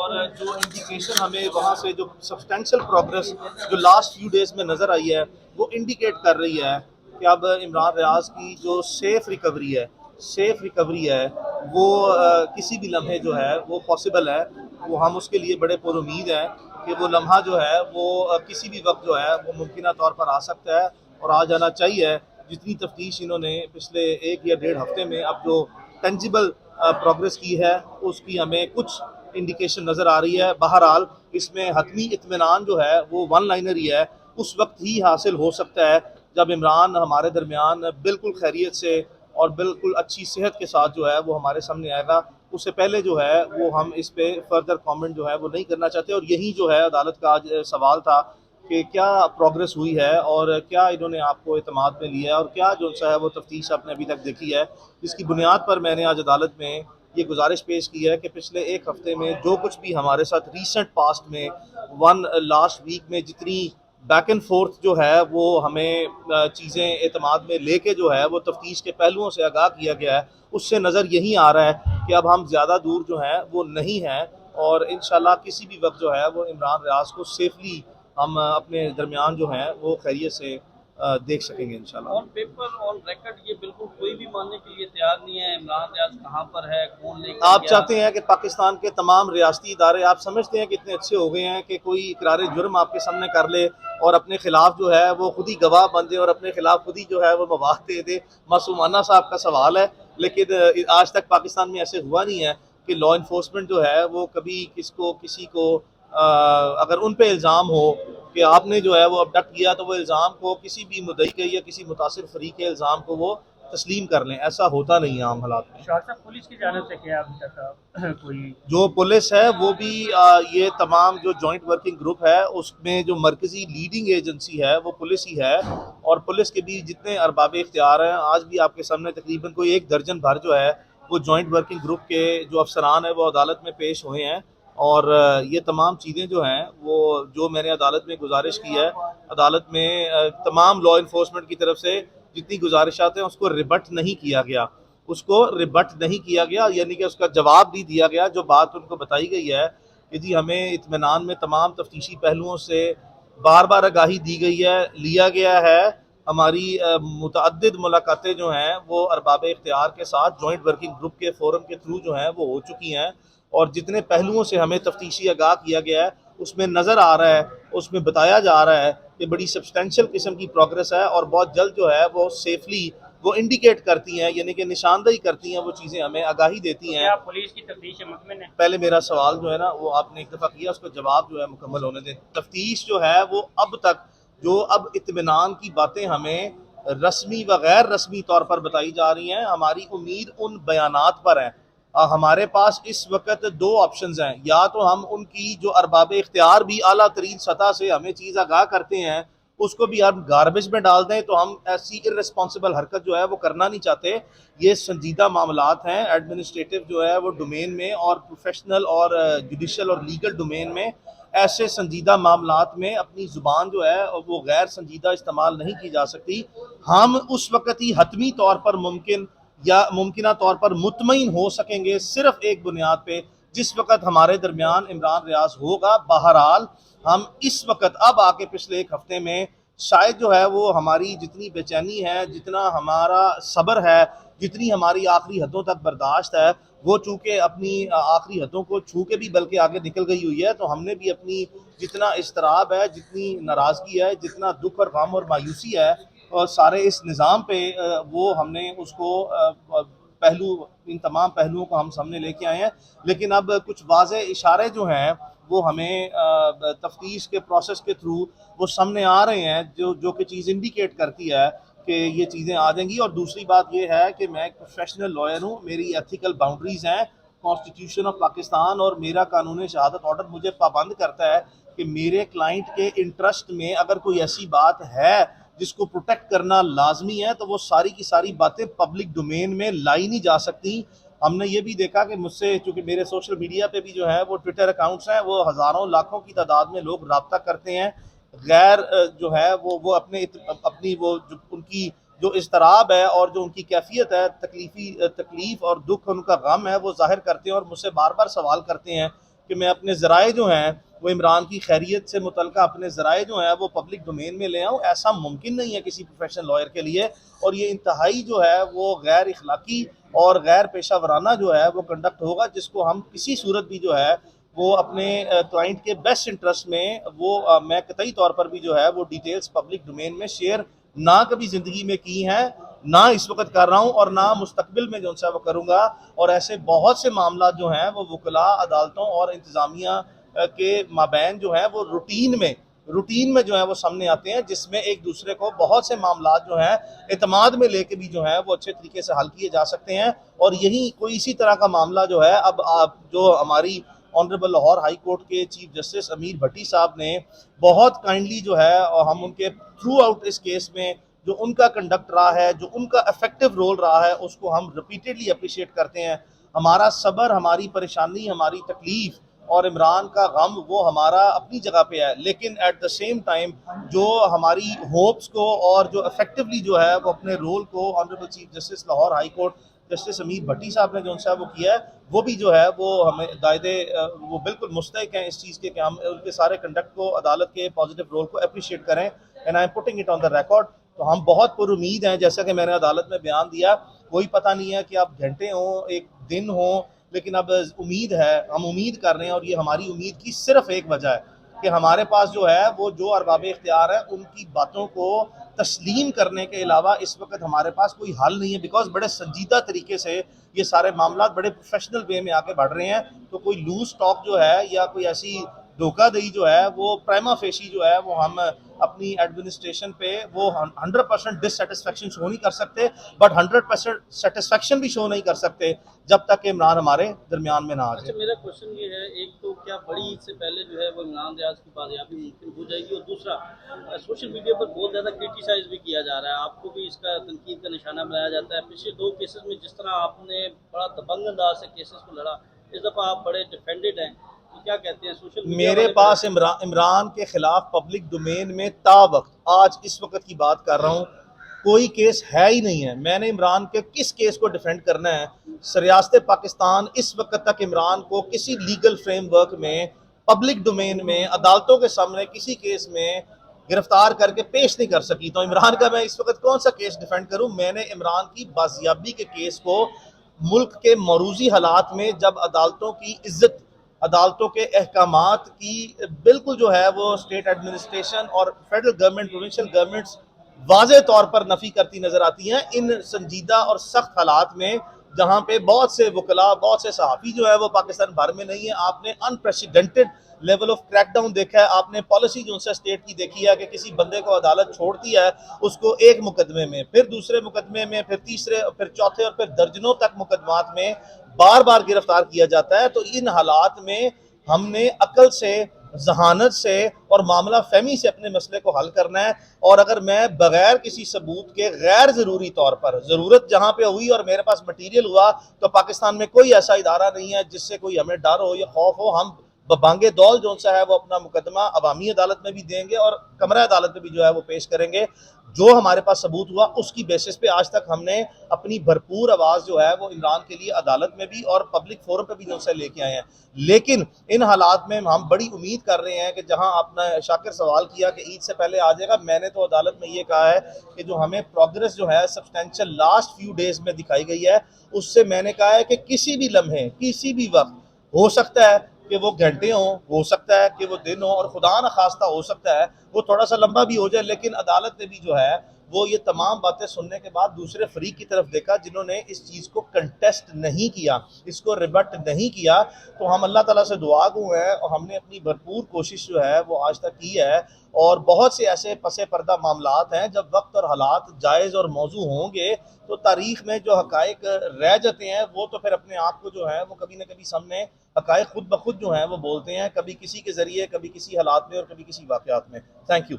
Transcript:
और जो इंडिकेशन हमें वहाँ से जो सब्सटेंशियल प्रोग्रेस जो लास्ट फ्यू डेज में नज़र आई है वो इंडिकेट कर रही है कि अब इमरान रियाज की जो सेफ रिकवरी है वो किसी भी लम्हे जो है वो पॉसिबल है। वो हम उसके लिए बड़े पुरुमीद हैं कि वो लम्हा जो है वो किसी भी वक्त जो है वो मुमकिन तौर पर आ सकता है और आ जाना चाहिए। जितनी तफ्तीश इन्होंने पिछले 1 या 1.5 हफ्ते में अब जो टेंजिबल प्रोग्रेस की है उसकी हमें कुछ इंडिकेशन नज़र आ रही है। बहरहाल इसमें हतमी इत्मीनान जो है वो वन लाइनर ही है, उस वक्त ही हासिल हो सकता है जब इमरान हमारे दरमियान बिल्कुल खैरियत से और बिल्कुल अच्छी सेहत के साथ जो है वो हमारे सामने आएगा। उससे पहले जो है वो हम इस पे फर्दर कमेंट जो है वो नहीं करना चाहते। और यही जो है अदालत का आज सवाल था कि क्या प्रोग्रेस हुई है और क्या इन्होंने आपको एतमाद में लिया है और क्या जो सा है वो तफ्तीश आपने अभी तक देखी है। जिसकी बुनियाद पर मैंने आज अदालत में ये गुजारिश पेश की है कि पिछले 1 हफ्ते में जो कुछ भी हमारे साथ रीसेंट पास्ट में लास्ट वीक में जितनी बैक एंड फोर्थ जो है वो हमें चीज़ें एतमाद में लेके जो है वो तफ्तीश के पहलुओं से आगाह किया गया है, उससे नज़र यही आ रहा है कि अब हम ज़्यादा दूर जो है वो नहीं हैं और इंशाल्लाह किसी भी वक्त जो है वो इमरान रियाज को सेफली हम अपने दरमियान जो हैं वो खैरियत से देख सकेंगे इंशाल्लाह। ऑन पेपर ऑन रिकॉर्ड ये बिल्कुल कोई भी मानने के लिए तैयार नहीं है इमरान रियाज कहाँ पर है, कौन लेकर आप गया। चाहते हैं कि पाकिस्तान के तमाम रियासती इदारे आप समझते हैं कि इतने अच्छे हो गए हैं कि कोई इकरार जुर्म आपके सामने कर ले और अपने खिलाफ जो है वो खुद ही गवाह बन दे और अपने खिलाफ खुद ही जो है वो मवाद दे दे। मासूमाना सा आपका सवाल है, लेकिन आज तक पाकिस्तान में ऐसे हुआ नहीं है कि लॉ इन्फोर्समेंट जो है वो कभी किसी को अगर उन पे इल्ज़ाम हो कि आपने जो है वो अबडक्ट किया तो वो इल्ज़ाम को किसी भी मुद्दई के या किसी मुतासिर फरीक के इल्ज़ाम को वो तस्लीम कर लें। ऐसा होता नहीं है आम हालात में। शाह साहब पुलिस की जानब से क्या अभी तक कोई जो पुलिस है वो भी ये तमाम जो जॉइंट वर्किंग ग्रुप है उसमें जो मरकजी लीडिंग एजेंसी है वो पुलिस ही है और पुलिस के भी जितने अरबाब इख्तियार हैं आज भी आपके सामने तकरीबन कोई 1 दर्जन भर जो है वो जॉइंट वर्किंग ग्रुप के जो अफसरान है वो अदालत में पेश हुए हैं। और ये तमाम चीज़ें जो हैं वो जो मैंने अदालत में गुजारिश की है, अदालत में तमाम लॉ इन्फोर्समेंट की तरफ से जितनी गुजारिशात हैं उसको रिबट नहीं किया गया, यानी कि उसका जवाब नहीं दिया गया। जो बात उनको बताई गई है कि जी हमें इत्मीनान में तमाम तफ्तीशी पहलुओं से बार बार आगाही दी गई है, लिया गया है। हमारी मुतअद्दिद मुलाकातें जो हैं वो अरबाब इख्तियार के साथ जॉइंट वर्किंग ग्रुप के फोरम के थ्रू जो हैं वो हो चुकी हैं और जितने पहलुओं से हमें तफ्तीशी आगाह किया गया है उसमें नज़र आ रहा है, उसमें बताया जा रहा है कि बड़ी सब्सटेंशियल किस्म की प्रोग्रेस है और बहुत जल्द जो है वो सेफली वो इंडिकेट करती हैं, यानी कि निशानदेही करती हैं, वो चीज़ें हमें आगाही देती हैं। क्या पुलिस की तफ्तीश मुतमिन है? पहले मेरा सवाल जो है ना वो आपने एक दफ़ा किया, उसको जवाब जो है मुकम्मल होने दें। तफ्तीश जो है वो अब तक जो अब इत्मीनान की बातें हमें रस्मी व गैर रस्मी तौर पर बताई जा रही हैं, हमारी उम्मीद उन बयानात पर है। हमारे पास इस वक्त 2 ऑप्शंस हैं, या तो हम उनकी जो अरबाब इख्तियार भी आला तरीन सतह से हमें चीज़ आगाह करते हैं उसको भी हम गार्बेज में डाल दें, तो हम ऐसी इर्रेस्पॉन्सिबल हरकत जो है वो करना नहीं चाहते। ये संजीदा मामलात हैं, एडमिनिस्ट्रेटिव जो है वो डोमेन में और प्रोफेशनल और जुडिशल और लीगल डोमेन में ऐसे संजीदा मामलात में अपनी ज़ुबान जो है वो गैर संजीदा इस्तेमाल नहीं की जा सकती। हम उस वक़्त ही हतमी तौर पर मुमकिन तौर पर मुतमईन हो सकेंगे सिर्फ एक बुनियाद पे, जिस वक़्त हमारे दरमियान इमरान रियाज होगा। बहरहाल हम इस वक्त अब आके पिछले 1 हफ्ते में शायद जो है वो हमारी जितनी बेचैनी है, जितना हमारा सब्र है, जितनी हमारी आखिरी हदों तक बर्दाश्त है, वो चूँकि अपनी आखिरी हदों को छू के भी बल्कि आगे निकल गई हुई है, तो हमने भी अपनी जितना इस्तराब है, जितनी नाराज़गी है, जितना दुख और गम और मायूसी है और सारे इस निज़ाम पे वो हमने उसको इन तमाम पहलुओं को हम सामने लेके आए हैं। लेकिन अब कुछ वाज़े इशारे जो हैं वो हमें तफ्तीश के प्रोसेस के थ्रू वो सामने आ रहे हैं जो कि चीज़ इंडिकेट करती है कि ये चीज़ें आ जाएंगी। और दूसरी बात ये है कि मैं एक प्रोफेशनल लॉयर हूँ, मेरी एथिकल बाउंड्रीज़ हैं, कॉन्स्टिट्यूशन ऑफ पाकिस्तान और मेरा कानून शहादत ऑर्डर मुझे पाबंद करता है कि मेरे क्लाइंट के इंटरेस्ट में अगर कोई ऐसी बात है जिसको प्रोटेक्ट करना लाजमी है तो वो सारी की सारी बातें पब्लिक डोमेन में लाई नहीं जा सकती। हमने ये भी देखा कि मुझसे, चूँकि मेरे सोशल मीडिया पे भी जो है वो ट्विटर अकाउंट्स हैं, वो हज़ारों लाखों की तादाद में लोग रब्ता करते हैं, गैर जो है वो अपनी वो जो उनकी जो इस्तराब है और जो उनकी कैफियत है, तकलीफ़ और दुख उनका गम है वो जाहिर करते हैं और मुझसे बार बार सवाल करते हैं कि मैं अपने ज़राए जो हैं वो इमरान की खैरियत से मुतल्लिक़ अपने ज़राए जो हैं वो पब्लिक डोमेन में ले आऊँ, ऐसा मुमकिन नहीं है किसी प्रोफेशनल लॉयर के लिए। और ये इंतहाई जो है वो गैर इखलाकी और गैर पेशा वराना जो है वो कंडक्ट होगा, जिसको हम किसी सूरत भी जो है वो अपने क्लाइंट के बेस्ट इंटरेस्ट में वो मैं कतई तौर पर भी जो है वो डिटेल्स पब्लिक डोमेन में शेयर ना कभी ज़िंदगी में की हैं, ना इस वक्त कर रहा हूँ और ना मुस्तकबिल में जो सा वो करूँगा। और ऐसे बहुत से मामला जो हैं वो वकला, अदालतों और इंतज़ामिया के माबैन जो है वो रूटीन में जो है वो सामने आते हैं, जिसमें एक दूसरे को बहुत से मामला जो हैं एतमाद में लेके भी जो है वो अच्छे तरीके से हल किए जा सकते हैं। और यही कोई इसी तरह का मामला जो है अब आप जो हमारी ऑनरेबल लाहौर हाई कोर्ट के चीफ जस्टिस अमीर भट्टी साहब ने बहुत काइंडली जो है, और हम उनके थ्रू आउट इस केस में जो उनका कंडक्ट रहा है, जो उनका इफेक्टिव रोल रहा है, उसको हम रिपीटेडली अप्रिशिएट करते हैं। हमारा सब्र, हमारी परेशानी, हमारी तकलीफ और इमरान का गम वो हमारा अपनी जगह पे है, लेकिन एट द सेम टाइम जो हमारी होप्स को और जो इफेक्टिवली जो है वो अपने रोल को honourable chief justice Lahore high court justice अमीर भट्टी साहब ने जो सा वो किया है, वो भी जो है वो हमें दायदे वो बिल्कुल मुस्तहिक हैं इस चीज़ के कि हम उनके सारे कंडक्ट को, अदालत के पॉजिटिव रोल को अप्रिशिएट करें। And I am putting it on the record. तो हम बहुत पुरुमीद हैं, जैसा कि मैंने अदालत में बयान दिया, कोई पता नहीं है कि आप घंटे हों, एक दिन हो, लेकिन अब उम्मीद है, हम उम्मीद कर रहे हैं। और ये हमारी उम्मीद की सिर्फ एक वजह है कि हमारे पास जो है वो जो अरबाब इख्तियार है उनकी बातों को तस्लीम करने के अलावा इस वक्त हमारे पास कोई हल नहीं है, बिकॉज बड़े संजीदा तरीके से ये सारे मामला बड़े प्रोफेशनल वे में आके बढ़ रहे हैं। तो कोई लूज टॉक जो है या कोई ऐसी धोखाधड़ी जो है वो प्राइमा फेशी जो है वो हम अपनी एडमिनिस्ट्रेशन पे वो 100% डिससेटिस्फेक्शन शो नहीं कर सकते, बट 100% सेटिस्फेक्शन भी शो नहीं कर सकते जब तक कि इमरान हमारे दरमियान में ना आ जाए। अच्छा, मेरा क्वेश्चन ये है, एक तो क्या बड़ी ईद से पहले जो है वो इमरान रियाज की बाजियाबी मुमकिन हो जाएगी, और दूसरा सोशल मीडिया पर बहुत ज़्यादा क्रिटिसाइज भी किया जा रहा है, आपको भी इसका तनकीद का निशाना बनाया जाता है। पिछले 2 केसेस में जिस तरह आपने बड़ा दबंग अंदाज से केसेस को लड़ा, इस दफ़ा आप बड़े डिफेंडेड हैं, तो क्या कहते हैं सोशल मीडिया मेरे पास इमरान के खिलाफ पब्लिक डोमेन में तावक्त आज इस वक्त की बात कर रहा हूँ कोई केस है ही नहीं है। मैंने इमरान के किस केस को डिफेंड करना है? रियासत पाकिस्तान इस वक्त तक इमरान को किसी लीगल फ्रेमवर्क में, पब्लिक डोमेन में, अदालतों के सामने किसी केस में गिरफ्तार करके पेश नहीं कर सकी। तो इमरान का मैं इस वक्त कौन सा केस डिफेंड करूं? मैंने इमरान की बाजियाबी के केस को मुल्क के मरूजी हालात में, जब अदालतों की इज्जत, अदालतों के अहकामात की बिल्कुल जो है वो स्टेट एडमिनिस्ट्रेशन और फेडरल गवर्नमेंट, प्रोविंशियल गवर्नमेंट्स वाज़े तौर पर नफ़ी करती नजर आती हैं, इन संजीदा और सख्त हालात में जहाँ पे बहुत से वकला, बहुत से सहाफ़ी जो है वो पाकिस्तान भर में नहीं है। आपने अनप्रेसिडेंटेड लेवल ऑफ क्रैकडाउन देखा है, आपने पॉलिसी जो सा स्टेट की देखी है कि किसी बंदे को अदालत छोड़ती है उसको एक मुकदमे में, फिर दूसरे मुकदमे में, फिर तीसरे, फिर चौथे और फिर दर्जनों तक मुकदमात में बार बार गिरफ्तार किया जाता है। तो इन हालात में हमने अकल से, जहानत से और मामला फहमी से अपने मसले को हल करना है। और अगर मैं बगैर किसी सबूत के गैर ज़रूरी तौर पर, ज़रूरत जहाँ पे हुई और मेरे पास मटीरियल हुआ, तो पाकिस्तान में कोई ऐसा इदारा नहीं है जिससे कोई हमें डर हो या खौफ हो। हम बबांगे दौल जो सा है वो अपना मुकदमा अवामी अदालत में भी देंगे और कमरा अदालत में भी जो है वो पेश करेंगे। जो हमारे पास सबूत हुआ उसकी बेसिस पे आज तक हमने अपनी भरपूर आवाज़ जो है वो इमरान के लिए अदालत में भी और पब्लिक फोरम पे भी जो सा लेके आए हैं। लेकिन इन हालात में हम बड़ी उम्मीद कर रहे हैं कि जहां आपने शाकिर सवाल किया कि ईद से पहले आ जाएगा, मैंने तो अदालत में ये कहा है कि जो हमें प्रोग्रेस जो है सब्सटेंशियल लास्ट फ्यू डेज में दिखाई गई है, उससे मैंने कहा है कि किसी भी लम्हे, किसी भी वक्त हो सकता है कि वो घंटे हो सकता है कि वो दिन हो, और खुदा न खास्ता हो सकता है वो थोड़ा सा लंबा भी हो जाए। लेकिन अदालत ने भी जो है वो ये तमाम बातें सुनने के बाद दूसरे फरीक की तरफ देखा जिन्होंने इस चीज़ को कंटेस्ट नहीं किया, इसको रिबट नहीं किया। तो हम अल्लाह ताला से दुआ गो हैं और हमने अपनी भरपूर कोशिश जो है वो आज तक की है। और बहुत से ऐसे पसे पर्दा मामलात हैं, जब वक्त और हालात जायज़ और मौजू होंगे तो तारीख़ में जो हक़ाइक़ रह जाते हैं वो तो फिर अपने आप को जो है वो कभी ना कभी सामने हक़ाइक़ खुद ब खुद जो हैं वो बोलते हैं, कभी किसी के ज़रिए, कभी किसी हालात में और कभी किसी वाक़यात में। Thank you.